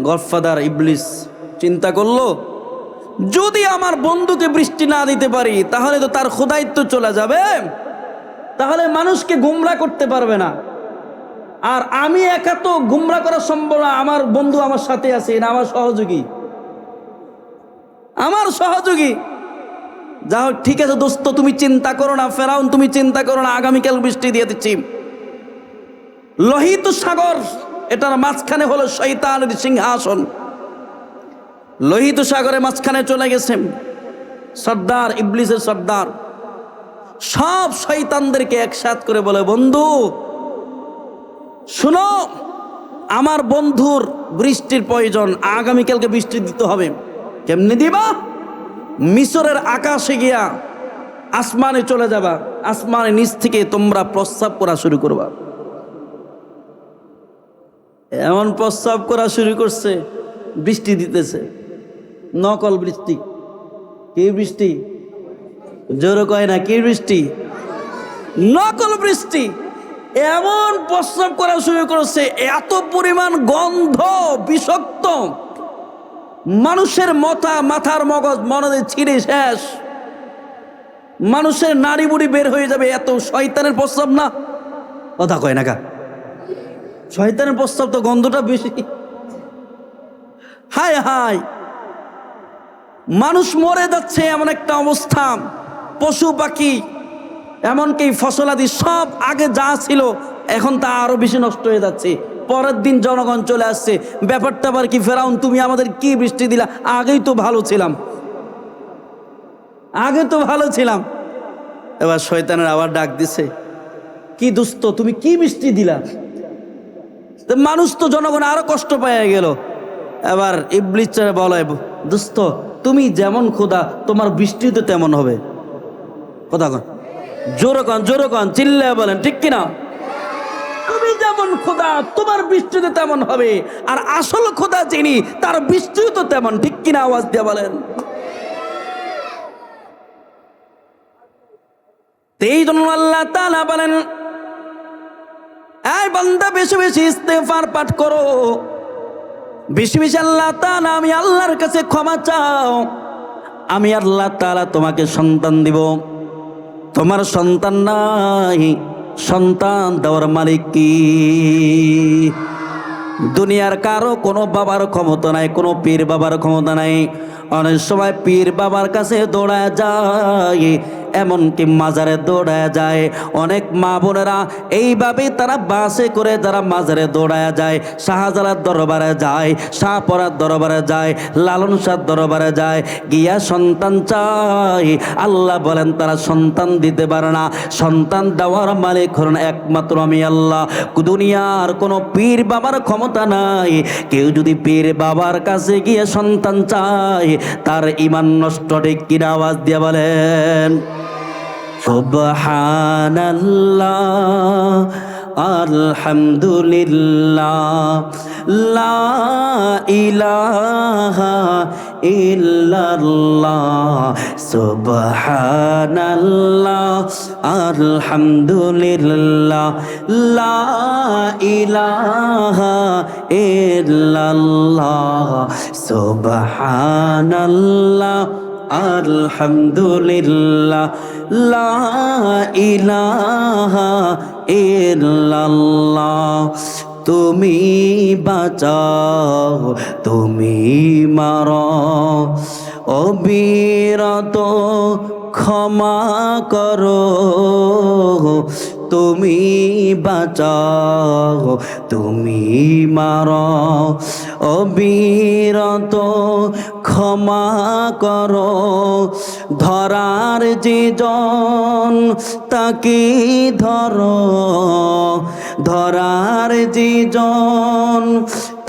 A: গডফাদার ইবলিস চিন্তা করলো, যদি আমার বন্ধুকে বৃষ্টি না দিতে পারি তাহলে তো তার খোদাইত্ব চলে যাবে, তাহলে মানুষকে গুমরা করতে পারবে না, আর আমি একা তো গুমরা করা সম্ভব না, আমার বন্ধু আমার সাথে আছে, না আমার সহযোগী, আমার সহযোগী। যা হোক, ঠিক আছে দোস্ত, তুমি চিন্তা করো না, ফেরাউন তুমি চিন্তা করো না, আগামীকাল বৃষ্টি দিয়ে দিচ্ছি। লোহিত সাগর, এটার মাঝখানে হলো শয়তানের সিংহাসন। লোহিত সাগরের মাঝখানে চলে গেছেন সর্দার, ইবলিসের সর্দার, সব শয়তানদেরকে একসাথ করে বলে, বন্ধু শুনো, আমার বন্ধুর বৃষ্টির প্রয়োজন, আগামীকালকে বৃষ্টি দিতে হবে। কেমনে দিবা? মিশরের আকাশে গিয়া আসমানে চলে যাবা, আসমানের নিচ থেকে তোমরা প্রস্রাব করা শুরু করবা। এমন প্রস্রাব করা শুরু করছে, বৃষ্টি দিতেছে, নকল বৃষ্টি। কি বৃষ্টি? জোরে কয় না, কি বৃষ্টি? নকল বৃষ্টি। এমন প্রস্রাব করা শুরু করেছে, এত পরিমাণ গন্ধ বিষাক্ত, মানুষের মাথার মগজ মনে ছিঁড়ে শেষ, মানুষের নাড়ি বুড়ি বের হয়ে যাবে, এত শয়তানের প্রস্রাব না? কথা কয় না কা? শয়তানের প্রস্রাব তো গন্ধটা বেশি। হায় হায়, মানুষ মরে যাচ্ছে এমন একটা অবস্থা, পশু পাখি এমনকি ফসলাদি সব আগে যা ছিল এখন তা আরো বেশি নষ্ট হয়ে যাচ্ছে। পরের দিন জনগণ চলে আসছে, ব্যাপারটা আবার কি ফেরাউন তুমি আমাদের কি বৃষ্টি দিলা, আগেই তো ভালো ছিলাম, আগে তো ভালো ছিলাম। এবার শয়তানের আবার ডাক দিছে, কি দোস্ত তুমি কি বৃষ্টি দিলা? তো মানুষ তো জনগণ আরো কষ্ট পেয়ে গেল। এবার ইবলিস বলে, দোস্ত তুমি যেমন খোদা তোমার বৃষ্টিও তো তেমন হবে। কথা কন, জোরে কন চিল্লায় বলেন ঠিক কিনা? তুমি যেমন খোদা তোমার বৃষ্টিতে তেমন হবে, আর আসল খোদা যিনি তার বৃষ্টিও তো তেমন, ঠিক কিনা? আওয়াজ দিয়ে বলেন। এই জন্য আল্লাহ তাআলা বলেন, এই বান্দা বেশি বেশি ইস্তেগফার পাঠ করো, বেশি বেশি আল্লাহ তাআলা আমি আল্লাহর কাছে ক্ষমা চাও, আমি আল্লাহ তাআলা তোমাকে সন্তান দিব। তোমার সন্তান নাই, সন্তান দেওয়ার মালিক কি? দুনিয়ার কারো কোনো বাবার ক্ষমতা নাই, কোনো পীর বাবার ক্ষমতা নাই। অনেক সময় পীর বাবার কাছে দৌড়ায় যায়, এমনকি মাজারে দৌড়ায় যায়। অনেক মা বোনেরা এইভাবে তারা বাসে করে যারা মাজারে দৌড়ায় যায়, শাহজালার দরবারে যায়, শাহপরার দরবারে যায়, লালন শাহর দরবারে যায়, গিয়া সন্তান চায়। আল্লাহ বলেন তারা সন্তান দিতে পারে না, সন্তান দেওয়ার মালিক হলেন একমাত্র আমি আল্লাহ। দুনিয়ার কোনো পীর বাবার ক্ষমতা নাই। কেউ যদি পীর বাবার কাছে গিয়ে সন্তান চায়, তার ঈমান নষ্ট, ঠিক কিনা? আওয়াজ দিয়ে বলেন সুবহানাল্লাহ, আলহামদুলিল্লাহ, লা ইলাহা ইল্লাল্লাহ, সুবহানাল্লাহ, আলহামদুলিল্লাহ, লা ইলাহা ইল্লাল্লাহ, সুবহানাল্লাহ, আলহামদুলিল্লাহ, লা ইলাহা ইল্লাল্লাহ। তুমি বাঁচাও, তুমি মারো, অবিরত ক্ষমা করো। তুমি বাঁচাও, তুমি মারো, অবিরত ক্ষমা করো। ধরার যে জন তাকে ধরো, ধরার যে জন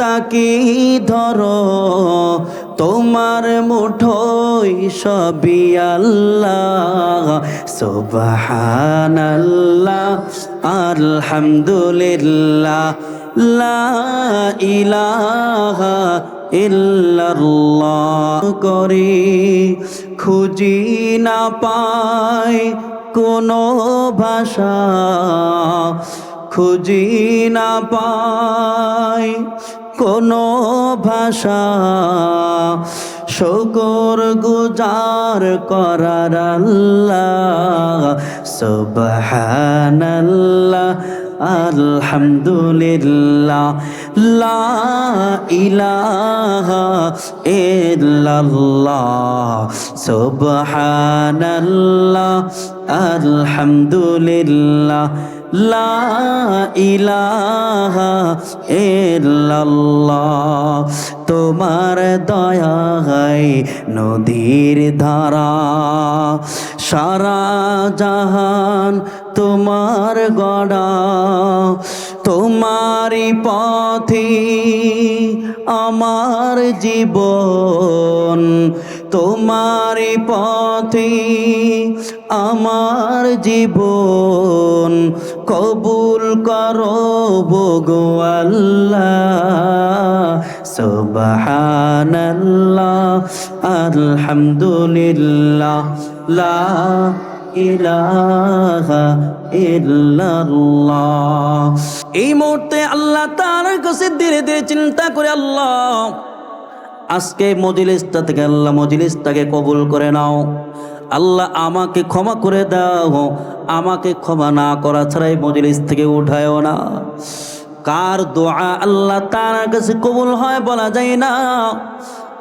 A: তাকে ধরো। তোমার মুঠোয় সবই আল্লাহ, সুবহানাল্লাহ, আলহামদুলিল্লাহ, লা ইলাহা ইল্লাল্লাহ। করি খুঁজি না পাই কোনো ভাষা, খুঁজি না পাই কোনো ভাষা, শুকর গুজার করার আল্লাহ, সুবহানাল্লাহ, আলহামদুলিল্লাহ, লা ইলাহা ইল্লাল্লাহ, সুবহানাল্লাহ, আলহামদুলিল্লাহ, লা ইলাহা ইল্লাল্লাহ। তোমার দয়ায় নদীর ধারা, সারা জাহান তোমার গড়া। তোমারই পথে আমার জীবন, তোমারই পথে আমার জীবন। কবুল করো গো আল্লাহ, সুবহানাল্লাহ, আলহামদুলিল্লাহ, লা ইলাহা ইল্লাল্লাহ। এই মুহূর্তে আল্লাহ তাআলার কাছে ধীরে ধীরে চিন্তা করে, আল্লাহ আজকে মজলিসটা থেকে আল্লাহ মজলিসটাকে কবুল করে নাও। আল্লাহ আমাকে ক্ষমা করে দাও, আমাকে ক্ষমা না করা ছাড়াই মজলিস থেকে উঠায়ও না। কার দোয়া আল্লাহ তাআলার কাছে কবুল হয় বলা যায় না,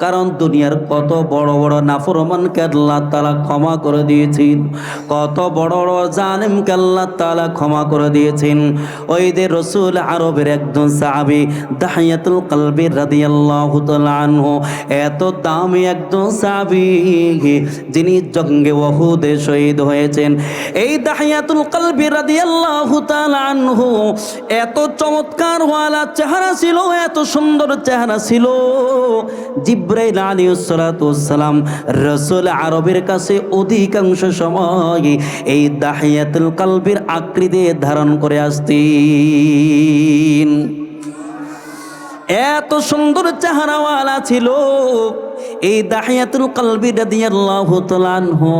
A: কারণ দুনিয়ার কত বড় বড় নাফরমানকে আল্লাহ তাআলা ক্ষমা করে দিয়েছেন, কত বড় বড় জালিমকে আল্লাহ তাআলা ক্ষমা করে দিয়েছেন। ওই যে রাসূল আরবের একজন সাহাবী দাহিয়াতুল কলবি রাদিয়াল্লাহু তাআলা আনহু, এত দামি একজন সাহাবী যিনি জঙ্গে উহুদে শহীদ হয়েছেন। এই দাহিয়াতুল কলবি রাদিয়াল্লাহু তাআলা আনহু এত চমৎকার ওয়ালা চেহারা ছিল, এত সুন্দর চেহারা ছিল। জিবরাইল আলাইহিস সালাতু ওয়াস সালাম রাসূল আরবের কাছে অধিকাংশ সময় এই দাহিয়াতুল কলবির আকৃতি ধারণ করে আসতেন। এত সুন্দর চেহারাওয়ালা ছিল এই দাহিয়াতুল কলবি রাদিয়াল্লাহু তাআলা আনহু।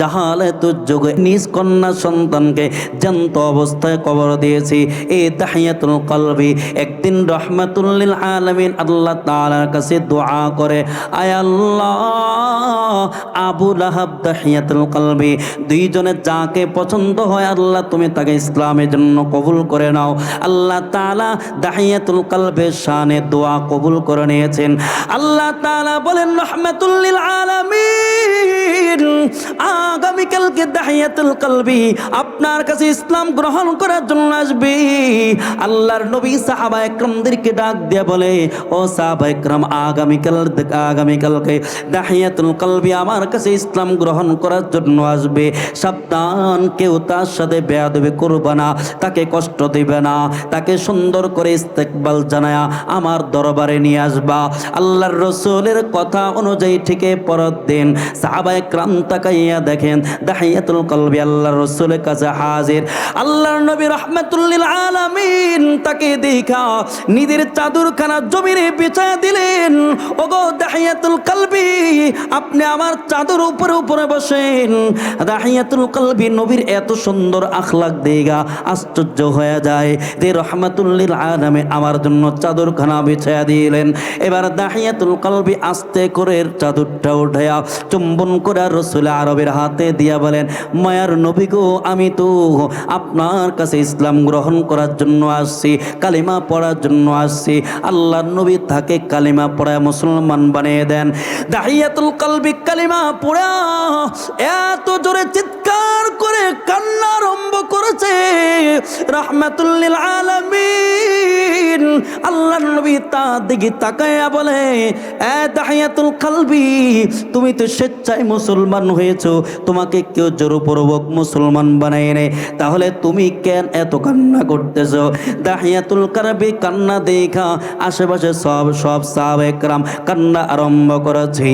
A: জাহালাতুর যুগে নিজ কন্যা সন্তানকে জ্যান্ত অবস্থায় কবর দিয়েছে এই দাহিয়াতুল কলবি। একদিন রাহমাতুল লিল আলামিন আল্লাহ তাআলার কাছে দোয়া করে, আয় আল্লাহ, আবু লাহাব দাহিয়াতুল কলবি দুইজনে যাকে পছন্দ হয় আল্লাহ তুমি তাকে ইসলামের জন্য কবুল করে নাও। আল্লাহ তাআলা দাহিয়াতুল কলবের শানে দোয়া কবুল করে নিয়েছেন। আল্লাহ তাআলা বলেন, রাহমাতুল লিল আলামিন, আগামীকালকে দাহিয়াতুল কলবি আপনার কাছে ইসলাম গ্রহণ করার জন্য আসবে। আল্লাহর নবী সাহাবা একরামদেরকে ডাক দিয়ে বলে, ও সাহাবা একরাম, আগামীকালকে দাহিয়াতুল কলবি আমার কাছে ইসলাম গ্রহণ করার জন্য আসবে। সাবধান, কেউ তার সাথে বেয়াদবি করবে না, তাকে কষ্ট দিবে না, তাকে সুন্দর করে ইস্তেকবাল জানায়া আমার দরবারে নিয়ে আসবা। আল্লাহর রাসূলের কথা অনুযায়ী ঠিক পরের দিন সাহাবায়ে কেরাম তাকাইয়া দেখেন দাহিয়াতুল কলবি আল্লাহর রাসূলের কাছে হাজির। আল্লাহর নবী রাহমাতুল লিল আলামিন তাকে দেখা নিজের চাদরখানা জমিনে বিছায়া দিলেন। ওগো দাহিয়াতুল কলবি, আপনি আমার চাদর উপরে উপরে বসেন। দাহিয়াতুল কলবি নবীর এত সুন্দর আখলাক দেখা আশ্চর্য হয়ে যায় যে রাহমাতুল লিল আলামিন আমার জন্য চাদরখানা বিছায়া দিলেন। এবার দাহিয়াতুল কলবি আস্তে করে চাদরটা উঠায়া চুম্বন করে রাসূল আরবের হাতে দিয়া বলেন, মায়ার নবী গো, আমি তো আপনার কাছে ইসলাম গ্রহণ করার জন্য আসছি, কালিমা পড়ার জন্য আসছি। আল্লাহর নবী তাকে কালিমা পড়ায় মুসলমান বানিয়ে দেন। দাহিয়াতুল কলবি কালিমা পড়া এত জোরে চিৎকার করে কান্না আরম্ভ করেছে রাহমাতুল লিল আলামিন। আল্লাহর নবী তার দিকে তাকায়া বলে, এ দাহিয়াতুল কলবি, তুমি তো স্বেচ্ছায় মুসলমান হয়েছো, তোমাকে কেউ জোরপূর্বক মুসলমান বানায় নেই, তাহলে তুমি কেন এত কান্না করতেছো? দাহিয়াতুল কলবি কান্না দেখা আশেপাশে সব সাহাবায়ে কেরাম কান্না আরম্ভ করেছে।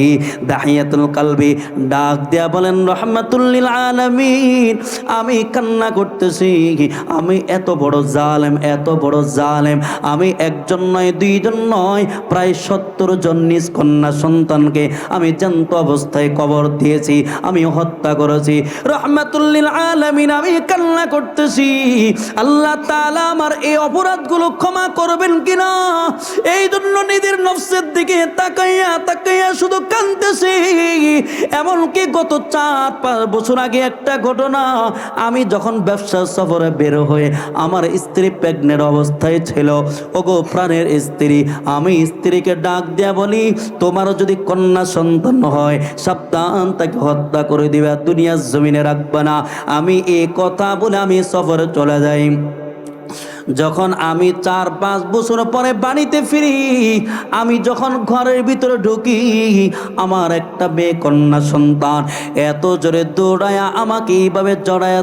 A: দাহিয়াতুল কলবি ডাক দিয়া বলেন, রাহমাতুল লিল আলামিন, আমি কান্না করতেছি, আমি এত বড় জালেম, এত বড় জালেম, আমি একজন নয়, দুইজন নয়, প্রায় 70 জন নিজ কন্যা সন্তানকে আমি জ্যান্ত অবস্থায় কবর দিয়েছি, আমি হত্যা করেছি। রাহমাতুল লিল আলামিন, আমি কান্না করতেছি, আল্লাহ তাআলা আমার এই অপরাধগুলো ক্ষমা করবেন কিনা, এই জন্য নিজের নফসের দিকে তাকাইয়া তাকাইয়া শুধু কাঁদতেছি। এমনকি গত 4-5 বছর আগে একটা ঘটনা, আমি যখন ব্যবসা সফরে বের হয়ে আমার স্ত্রী প্রেগনেন্ট অবস্থায় ছিল। ওগো প্রাণের স্ত্রী, আমি স্ত্রীকে ডাক দিয়া বলি, তোমারও যদি কন্যা সন্তান হয় সাবধান, তাকে হত্যা করে দিবা, দুনিয়ার জমিনে রাখবা না। আমি এই কথা বলে আমি সফরে চলে যাই। যখন আমি 4-5 বছর পরে বাড়িতে ফিরি, আমি যখন ঘরের ভিতরে ঢুকি, আমার একটা মেয়ে কন্যা সন্তান এত জোরে দৌড়ায়া আমাকে এইভাবে জড়ায়া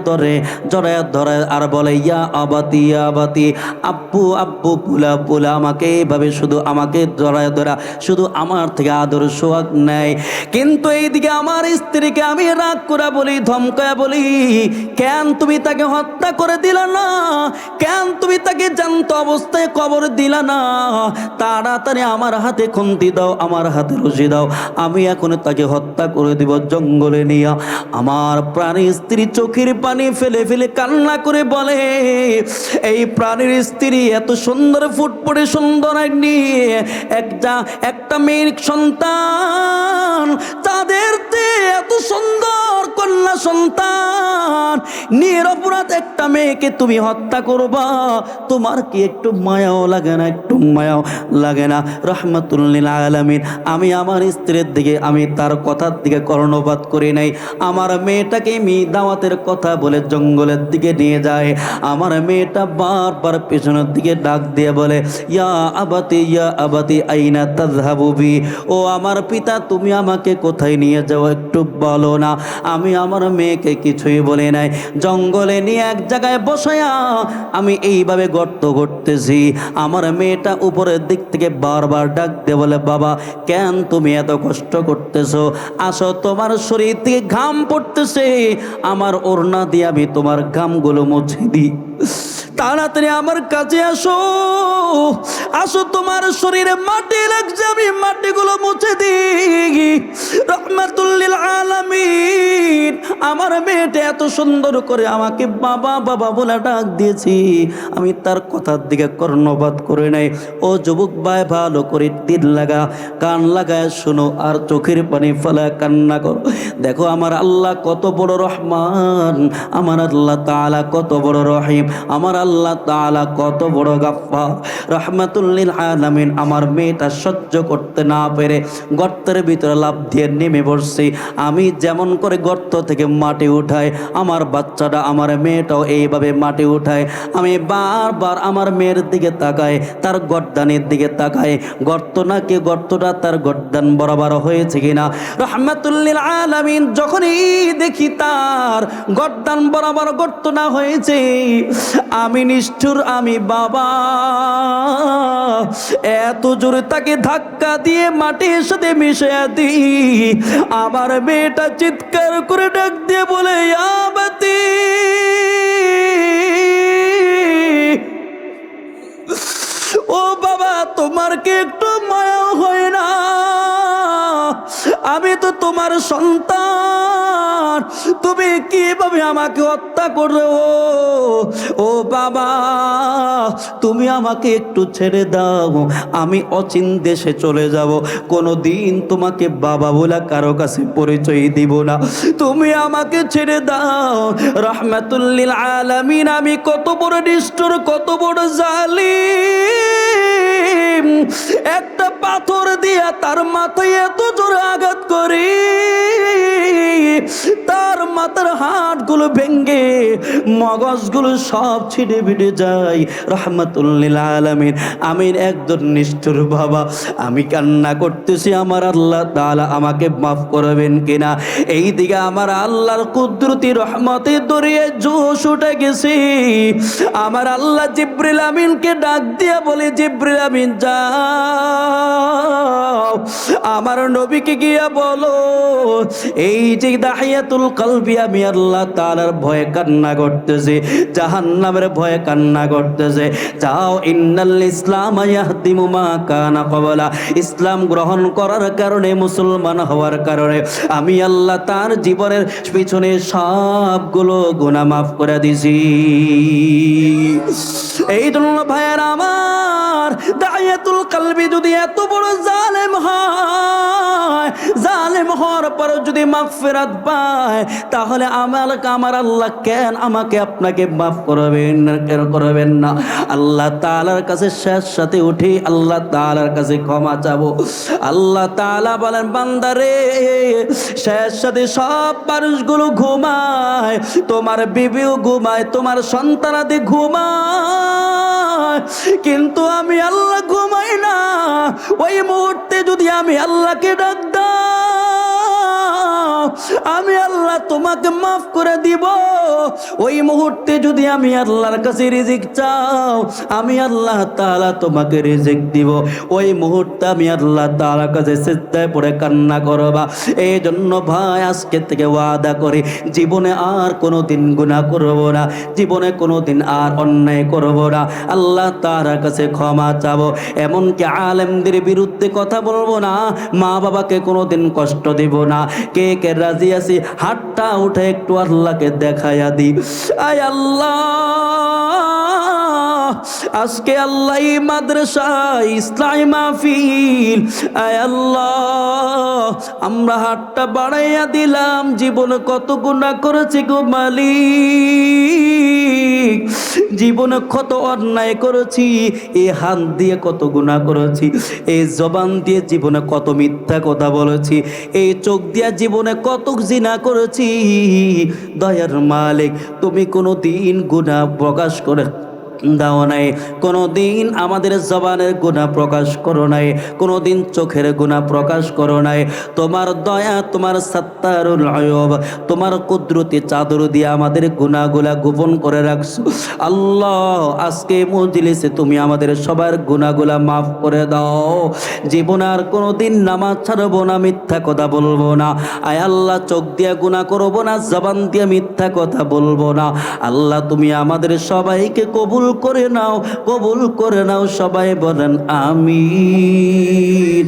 A: ধরে আর বলে, ইয়া আবাতি, ইয়া আবাতি, আব্বু আব্বু, পুলা পুলা, আমাকে এইভাবে শুধু আমাকে জড়ায়া ধরা, শুধু আমার থেকে আদর সোহাগ নেয়। কিন্তু এইদিকে আমার স্ত্রীকে আমি রাগ করে বলি, ধমকায়া বলি, কেন তুমি তাকে হত্যা করে দিলে না, কেন তুমি তুমি তাকে জ্যান্ত অবস্থায় কবর দিলা না, তাড়াতাড়ি আমার হাতে খুন্তি দাও, আমার হাতে রশি দাও, আমি এখন তাকে হত্যা করে দিব জঙ্গলে নিয়ে। আমার প্রাণের স্ত্রী চোখের পানি ফেলে ফেলে কান্না করে বলে, এই প্রাণের স্ত্রী এত সুন্দর ফুটফুটে সুন্দর নিয়ে একটা মেয়ের সন্তান, তাদের এত সুন্দর কন্যা সন্তান, নিরপরাধ একটা মেয়েকে তুমি হত্যা করবা, তোমার কি একটু মায়াও লাগে না? একটু মায়াও লাগে না? রহমাতুল লিল আলামিন, আমি আমার স্ত্রীর দিকে, আমি তার কথার দিকে কর্ণপাত করি নাই। আমার মেয়েটাকে আমি দাওয়াতের কথা বলে জঙ্গলের দিকে নিয়ে যায়। আমার মেয়েটা বারবার পেছনের দিকে ডাক দিয়ে বলে, ইয়া আবাতি আইনা তাযহাবু বি, ও আমার পিতা তুমি আমাকে কোথায় নিয়ে যাও একটু বলো না। আমি আমার মেয়েকে কিছুই বলে নাই। জঙ্গলে নিয়ে এক জায়গায় বসায়া আমি এইভাবে গর্ত করতেছি। আমার মেয়েটা উপরের দিক থেকে বারবার ডাক দিয়ে বলে, বাবা কেন তুমি এত কষ্ট করতেছো? আসো, তোমার শরীর থেকে ঘাম পড়তেছে, আমার ওড়না দিয়ে আমি তোমার ঘামগুলো মুছে দিই। তাড়াতাড়ি আমার কাছে আসো, আসো, তোমার শরীরে মাটি লাগছে, আমি মাটিগুলো মুছে দিই। রহমাতুল লিল আলামিন, আমার মেয়েটা এত সুন্দর করে আমাকে বাবা বাবা বলে ডাক দিয়েছি, আমি তার কথার দিকে কর্ণপাত করে নাই। ও যুবক ভাই, ভালো করে দিল লাগা, কান লাগায় শোনো, আর চোখের পানি ফেলা কান্না করো। দেখো আমার আল্লাহ কত বড় রহমান, আমার আল্লাহ তাআলা কত বড় রহিম, আমার আল্লাহ তাআলা কত বড় গাফফার। রহমাতুল লিল আলামিন আমার মেয়েটা সহ্য করতে না পেরে গর্তের ভিতরে লাফ দিয়ে নেমে পড়ছে। আমি যেমন করে গর্ত থেকে মাটি উঠাই, আমার বাচ্চাটা, আমার মেয়েটাও এইভাবে মাটি উঠায়। আমি বারবার আমার মেয়ের দিকে তাকাই, তার গর্দানের দিকে তাকাই, গর্ত নাকি গর্তটা তার গর্দান বরাবর হয়েছে কিনা। রহমাতুল লিল আলামিন যখনই দেখি তার গর্দান বরাবর গর্ত না হয়েছে, আমি নিষ্ঠুর, আমি বাবা এত জোরে তাকে ধাক্কা দিয়ে মাটির সাথে মিশে দিই। আমার মেয়েটা চিৎকার করে ডাক দিয়ে বলে, আবাতি, ও বাবা তোমার কি একটু মায়া হয় না? আমি তো তোমার সন্তান, তুমি কিভাবে আমাকে হত্যা করো? ও বাবা তুমি আমাকে একটু ছেড়ে দাও, আমি অচিন দেশে চলে যাব, কোনো দিন তোমাকে বাবা বলে কারো কাছে পরিচয় দিব না, তুমি আমাকে ছেড়ে দাও। রহমাতুল লিল আলামিন, আমি কত বড় নিষ্ঠুর, কত বড় জালিম, একটা পাথর দিয়া তার মাথায় এত জোরে আঘাত করি, তার মাথার হাড়গুলো ভেঙ্গে মগজগুলো সব ছিটে বিটে যায়। রহমাতুল লিল আলামিন, আমি একজন নিষ্ঠুর বাবা, আমি কান্না করতেছি, আমার আল্লাহ তাআলা আমাকে মাফ করবেন কিনা। এই দিকে আমার আল্লাহর কুদরতি রহমতে দরিয়ে জোশ উঠে গেছি। আমার আল্লাহ জিবরিল আমিনকে ডাক দিয়া বলে, জিবরিল আমিন যাও, আমার নবীকে গিয়া বলো, এই যে দাহিয়াতুল কলবি, আমি আল্লাহ তাআলার ভয়ে কান্না করতেছে, জাহান্নামের ভয়ে কান্না করতেছে, যাও, ইন্নাল ইসলাম ইয়াহদিমু মা কানা ক্বাবলা, ইসলাম গ্রহণ করার কারণে, মুসলমান হওয়ার কারণে আমি আল্লাহ তার জীবনের পিছনে সবগুলো গুনাহ মাফ করে দিছি। এই জন্য ভাইয়ের আমার, দাহিয়াতুল কলবি যদি এত বড় জালেম হয়, জালেম হওয়ার পর যদি মাগফিরাত পায়, তাহলে আমার আল্লাহ কেন আমাকে আপনাকে মাফ করবেন না? কেন করবেন না? আল্লাহ তাআলার কাছে শেষ সাথে উঠে আল্লাহ তাআলার কাছে ক্ষমা চাবো। আল্লাহ তাআলা বলেন, বান্দারে, শেষ সাথে সব মানুষগুলো ঘুমায়, তোমার বিবিও ঘুমায়, তোমার সন্তানাদি ঘুমায়, কিন্তু আমি আল্লাহ ঘুমাই না। ওই মুহূর্তে যদি আমি আল্লাহকে ডাক দাও, আমি আল্লাহ তোমাকে মাফ করে দিব। ওই মুহূর্তে যদি আমি আল্লাহর কাছে রিজিক চাও, আমি আল্লাহ তাআলা তোমাকে রিজিক দিব। ওই মুহূর্তে আমি আল্লাহ তাআলার কাছে সিজদায় পড়ে কান্না করবা। এই জন্য ভাই আজকে থেকে ওয়াদা করে জীবনে আর কোনোদিন গুনাহ করব না, জীবনে কোনোদিন আর অন্যায় করব না। আল্লাহ তাআলার কাছে ক্ষমা চাবো, এমনকি আলেমদের বিরুদ্ধে কথা বলবো না, মা বাবাকে কোনোদিন কষ্ট দেব না। কে কে রাজি আছি হাতটা উঠে একটু আল্লাহকে দেখায়া দি। আয় আল্লাহ, আজকে আল্লাহ এই মাদ্রাসা ইসলামী মাহফিল, আয় আল্লাহ আমরা হাতটা বাড়াইয়া দিলাম। জীবনে কত গুনাহ করেছি গো মালিক, জীবনে কত অন্যায় করেছি, এই হাত দিয়ে কত গুনাহ করেছি, এই জবান দিয়ে জীবনে কত মিথ্যা কথা বলেছি, এই চোখ দিয়ে জীবনে কত জিনা করেছি। দয়ার মালিক, তুমি কোনো দিন গুনাহ প্রকাশ করে দাও নাই, কোনোদিন আমাদের জবানের গুনাহ প্রকাশ করো নাই, কোনোদিন চোখের গুনাহ প্রকাশ করো নাই। তোমার দয়া, তোমার সাত্তারুল আয়ুব, তোমার কুদরতি চাদর দিয়ে আমাদের গুনাহগুলা গোপন করে রাখছো। আল্লাহ আজকে মজলিসে তুমি আমাদের সবার গুনাহগুলা মাফ করে দাও। জীবন আর কোনোদিন নামাজ ছাড়বো না, মিথ্যা কথা বলবো না। আয় আল্লাহ, চোখ দিয়ে গুনাহ করবো না, জবান দিয়ে মিথ্যা কথা বলবো না। আল্লাহ তুমি আমাদের সবাইকে কবুল করে নাও, কবুল করে নাও। সবাই বলেন আমিন।